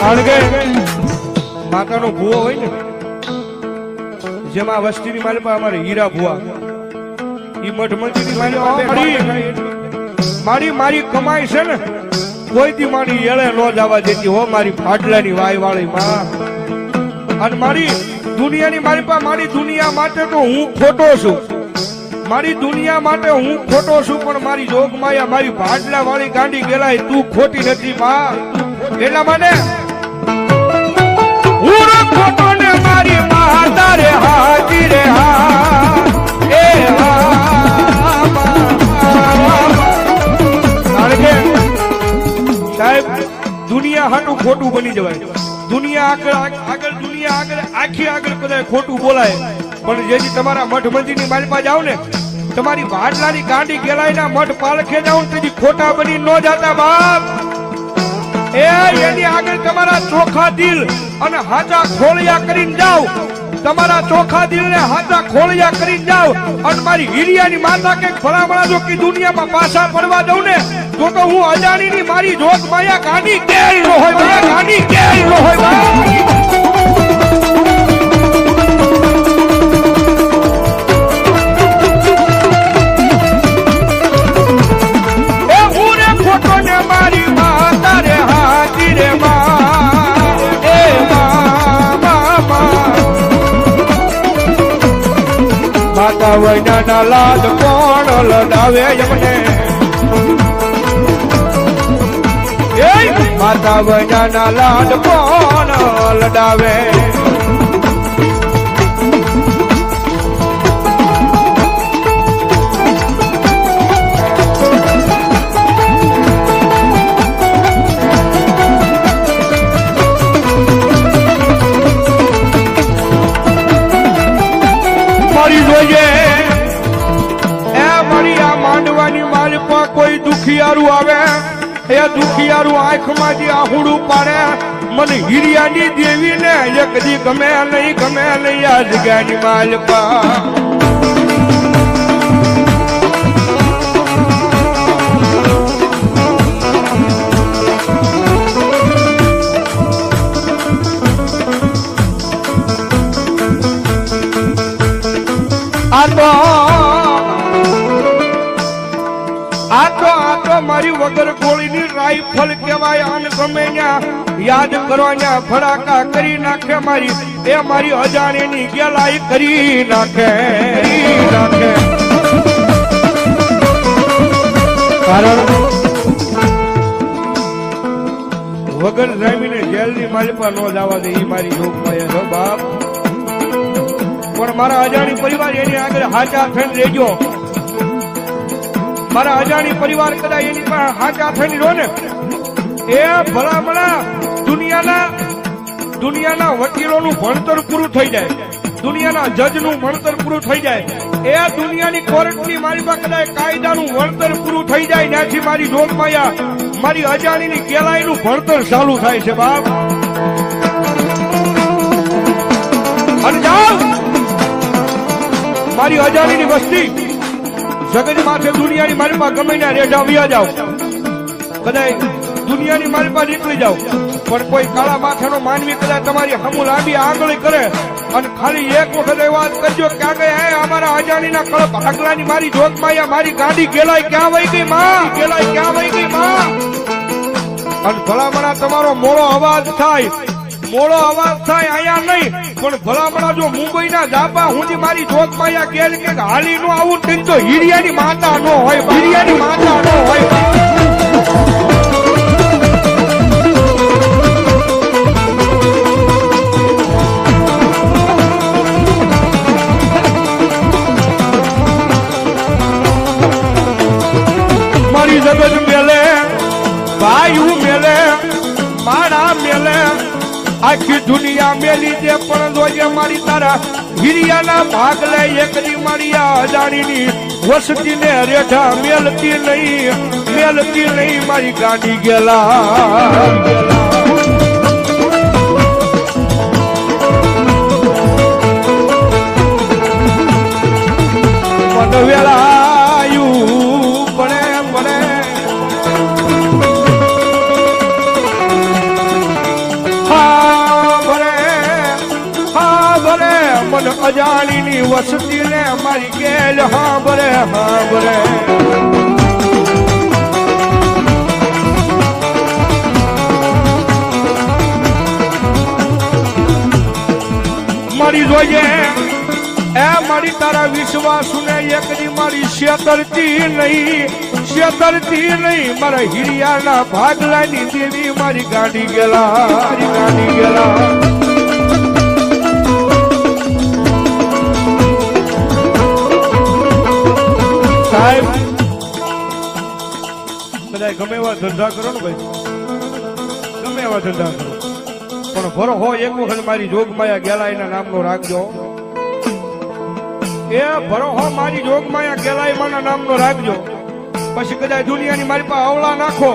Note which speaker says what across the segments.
Speaker 1: કારણ કે માતાનો ભૂવો હોય ને, જેમાં વસ્તીની માલિપા અમારે હીરા ભૂવા ઈ મઠમંત્રીની મારી મારી કમાઈ છે ને કોઈ દી મારી એળે ન જવા દેતી હો, મારી ફાટલાની વાય વાળી માં. અને મારી દુનિયાની માલિપા, મારી દુનિયા માટે તો હું ખોટો છું, મારી દુનિયા માટે હું ખોટો છું, પણ મારી જોગમાયા મારી ફાટલા વાળી ગાંડી ગેલાય તું ખોટી નથી માં. એટલા માટે હું ખોટો ને મારી માતા રે હાજી રે હા એ કારણ કે સાહેબ દુનિયા હાટું ખોટું બની જવાય, દુનિયા આગળ દુનિયા આગળ આખી આગળ કદાચ ખોટું બોલાય, પણ જેથી તમારા મઠ મંદિરની માલિપા જાવ ને, તમારી ભાડલાની ગાંડી ગેલાઈના મઠ પાલખે જાવ ને તેથી ખોટા બની ન જાતા બાપ. એની આગળ તમારા ચોખા દિલ અને હાચા ખોળિયા કરીને જાવ, તમારા ચોખા દિલ ને હાચા ખોળિયા કરીને જાવ. અને મારી હિરિયાની માતા કે ભલામણા જો કે દુનિયામાં પાછા પડવા દઉં ને તો હું અજાણીની મારી જોત માયા ગાંડી કેળ નો હોય ભાઈ, ગાંડી કેળ નો હોય ભાઈ. માતા વૈના લાડ કોણ લડાવે એમને, માતા વૈના લાડ કોણ લડાવે. કોઈ દુખિયારું આવે એ દુખિયારું આંખમાંથી આહુડું પાડે, મને હિરિયાની દેવી ને એક દી ગમે નહીં આ જગ્યાની માલપા. આ તો મારી વગર ગોળીની રાઈફલ કહેવાય. આને ગમે યાદ કરવાના ફડાકા કરી નાખે મારી, એ મારી અજાણ્યાની ગેલાઈ કરી નાખે. કારણ વગર જામીને જેલની માલિપા ન જવા દે, એ મારી જોગમાયા છે બાપ. પણ મારા અજાણી પરિવાર એની આગળ હાચા થઈને રહેજો. મારા અજાણી પરિવાર કદાચ એની પાસે હાચા થઈને રહો ને, એ ભલામણા દુનિયાના વકીલોનું ભણતર પૂરું થઈ જાય, દુનિયાના જજનું ભણતર પૂરું થઈ જાય, એ દુનિયાની કોર્ટની મારી પાસે કદાચ કાયદાનું ભણતર પૂરું થઈ જાય, ત્યાંથી મારી જોગમાયા મારી અજાણીની કેલાઈનું ભણતર ચાલુ થાય છે બાપ. અને જાઓ મારી અજાણીની વસ્તી જગત માથે દુનિયાની માલિપા ગમે ના રેઢા વ્યા જાવ, કદાચ દુનિયાની માલિપા નીકળી જાવ, પણ કોઈ કાળા માથાનો માનવી કદાચ તમારી હમુ લાંબી આંગળી કરે અને ખાલી એક વખત એ વાત કરજો કે આગળ હે અમારા અજાણીના કળપ આગલાની મારી જોગમાયા મારી ગાડી ગેલાઈ ક્યાં વહી ગઈ માં, ગેલાઈ ક્યાં વહી ગઈ માં. અને ભલામણા તમારો મોડો અવાજ થાય અહીંયા નહીં, પણ ભલામણા જો મુંબઈના ધાબા હું મારી જોગમાયા ગેલ કે હાલી નો આવું થઈ તો હિરિયાની માતા નો હોય, હિરિયાની માતા નો હોય. મારી જગત મેલે ભાઈ મેલે મારા મેલે આખી દુનિયા મેલી દે, પણ જોજે મારી તારા હિરિયાના ભાગ લે એક દી મારી અજાણીની વસતીને રેઠા મેલતી નહીં મારી ગાડી ગેલા. વેળાયું પડે અજાણીની વસતી ને મારી ગેલ હાંભરે હાંભરે મારી જોઈએ એ મારી તારા વિશ્વાસ ને એક દી મારી છેતરતી નહીં મારા હિરિયાના ભાગલાની દેવી મારી ગાડી ગેલા સાહેબ બધા ગમે એવા ધંધા કરો ને ભાઈ ગમે એવા ધંધા કરો પણ ભરો હોય એક વખત મારી જોગમાયા ગેલાઈના નામનો રાખજો એ ભરો હો મારી જોગમાયા ગેલાઈમાના નામનો રાખજો પછી કદાચ દુનિયાની મારી પાસે અવળા નાખો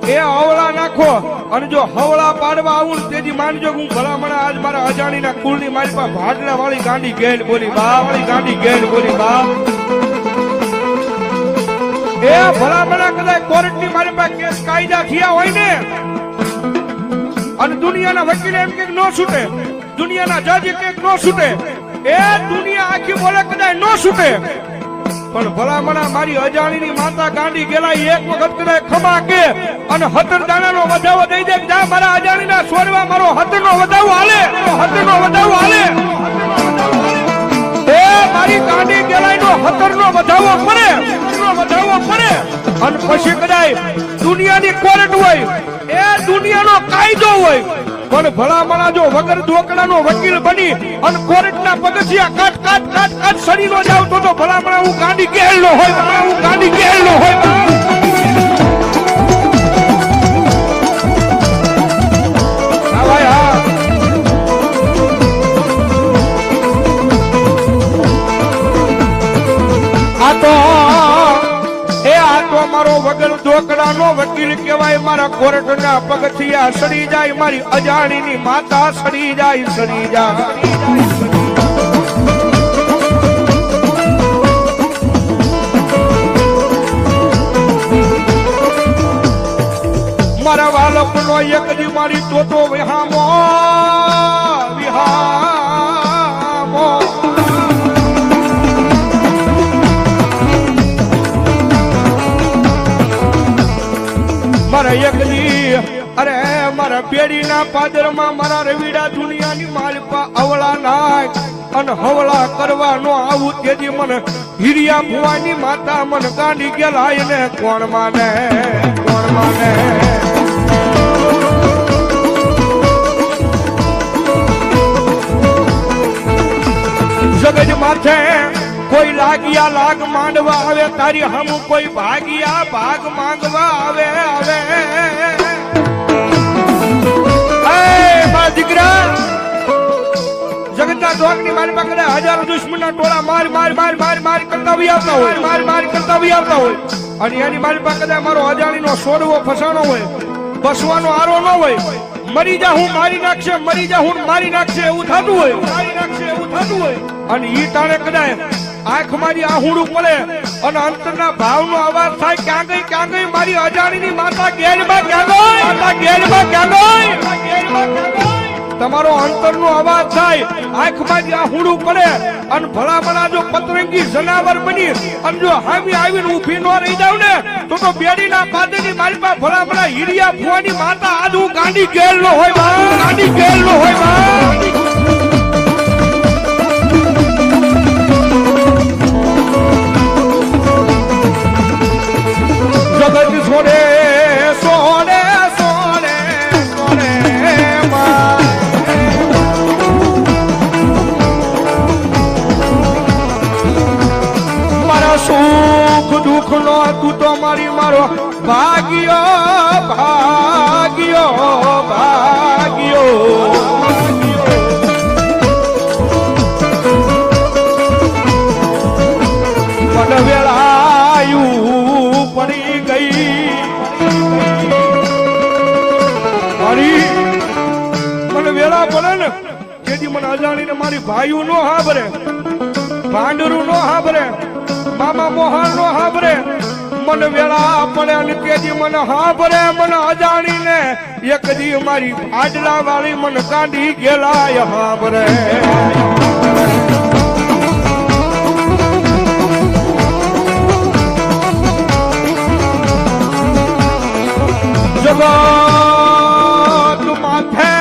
Speaker 1: એ અવળા નાખો અને જો હવળા પાડવા આવું તેથી માનજો હું ભલામણ આજ મારા અજાણીના કુળની મારી પાસે ભાડલા વાળી ગાંડી ગેલ બોલી બા એ ભલામણ કદાચ કોર્ટની મારી પાસે કેસ કાયદા થયા હોય ને અને દુનિયાના વકીલ એમ કે નો છૂટે દુનિયાના જજ કે નો છૂટે એ દુનિયા આખી બોલે કદાચ નો છૂટે પણ ભલામણા મારી અજાણીની માતા ગાંડી ગેલા એક વખત કદાચ ખમા કે અને 17 દાણાનો વધાવો દઈ દે જા મારા અજાણીના છોડવા મારો 17 નો વધાવો હાલે એ મારી ગાંડી ગેલાઈનો 17 નો વધાવો પડે અને પછી કદાચ દુનિયાની કોર્ટ હોય એ દુનિયાનો કાયદો હોય પણ ભલામણા જો વગર દોકડાનો વકીલ બની અને કોર્ટના પગથિયા કાટ સડી નો જાવ તો ભલામણા હું ગાંડી ગેલનો હોય મારો વગર દોકડાનો વકીલ કહેવાય મારા કોર્ટના પગથિયા સડી જાય મારી અજાણીની માતા સડી જાય મારા વાલપનો એક દી મારી તોતો વિહામો મારા એક દી અરે મારા પેઢીના પાદરમાં મારા રવિડા દુનિયાની માલપા અવળા નાખ અને હવળા કરવાનો આવું તેથી મને હિરિયા ભુવાની માતા મને ગાંડી ગેલાય ને કોણ માને જગજ માથે કોઈ લાગ માંડવા આવે તારી હમ કોઈ ભાગ માંગવા આવે દીકરા જગતના દોગની મારી પાસે હજારો દુશ્મનના ટોળા માર કરતા બી આવતા હોય અને એની મારી પાસે મારો અજાણીનો છોડવો ફસાણો હોય બસવાનો આરો ન હોય મરી જા હું મારી નાખશે એવું થતું હોય અને ઈ તાણે કદાચ આંખ મારી આહુડું પડે અને અંતરના ભાવનો અવાજ થાય ક્યાં ગઈ મારી અજાણીની માતા ગેરમાં ક્યાં ગઈ તમારો અંતરનો અવાજ થાય આંખ મારી આહુડું પડે અને ભલામણા જો પતરંગી જનાવર બની અને જો હામી આવીને ઊભી ન રહી જાવ ને તો બેડીના પાદરની મારી પાસે ભલામણા હિરિયા ભુવાની માતા આજ હું ગાંડી ગેલ નો હોય જગત છોડે મારા સુખ દુઃખ નો તું તો મારો ભાગ્યો મને વેળાયું પડી ગઈ મને વેળા પડે ને તેથી મને અજાણીને મારી ભાઈઓ નો હાબરે ભાંડરું નો હાબરે મામા મોહન નો હાબરે મને વેળા પડે અને તેથી મને હાબરે મને અજાણીને એક દી મારી ભાડલા વાળી મને કાઢી ગેલાય હાબરે જગત માથે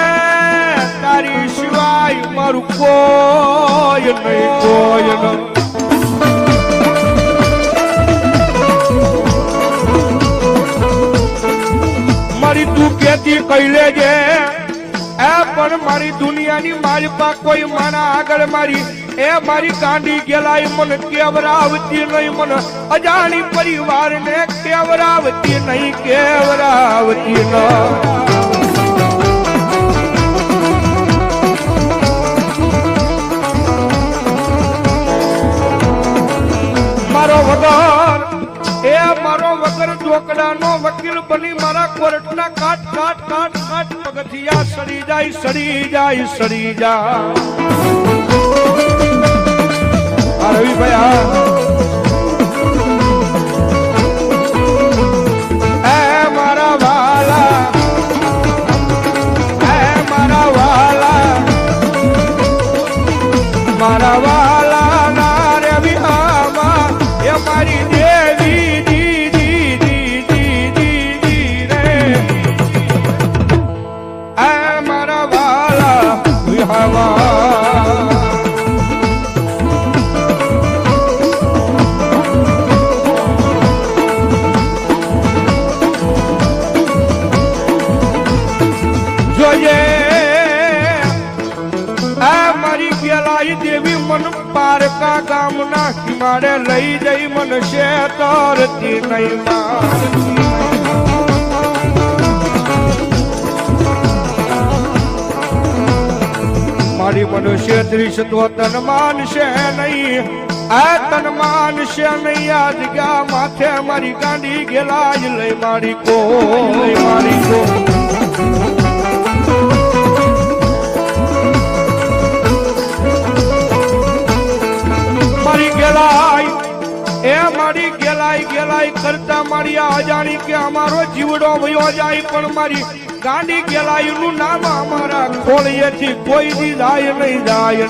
Speaker 1: તારી સિવાય મારું કોઈ નહીં, કોઈ નહીં. મારી તું કેતી કહી લેજે એ પણ મારી દુનિયાની મારી પા કોઈ માના આગળ મારી એ મારી ગાંડી ગેલાય મને કેવરાવતી નહીં, મને અજાણી પરિવારને કેવરાવતી નહીં, કેવરાવતી નહીં. મારો વગર એ મારો વગર ચોકડાનો વકીલ બની મારા કોર્ટના કાટ કાટ કાટ કાટ પગથિયા સડી જાય, સડી જાય, સડી જાય. આ રવિભાઈ એ મારા વાલા, એ મારા વાલા, મારા વાલા ના રે વિહામાં એ મારી દેવી દીદી દીદી દીદી રે એ મારા વાલા વિહામાં. દેવી મન પારકા ગામના હિમાડે લઈ જઈ મન શેતરતી નહીં મારતી. મારી મનુષ્ય ત્રીસ તો તન માનશે નહીં, આ તન માનશે નહીં. આ જગ્યા માથે મારી ગાંડી ગેલાય લઈ મારી કો, મારી કો. એ મારી ગેલાઈ ગેલાઈ કરતા મારી અજાણી કે અમારો જીવડો વયો જાય, પણ મારી ગાંડી ગેલાઈ નું નામ અમારા ખોળિયેથી કોઈ દી જાય નહીં, જાય.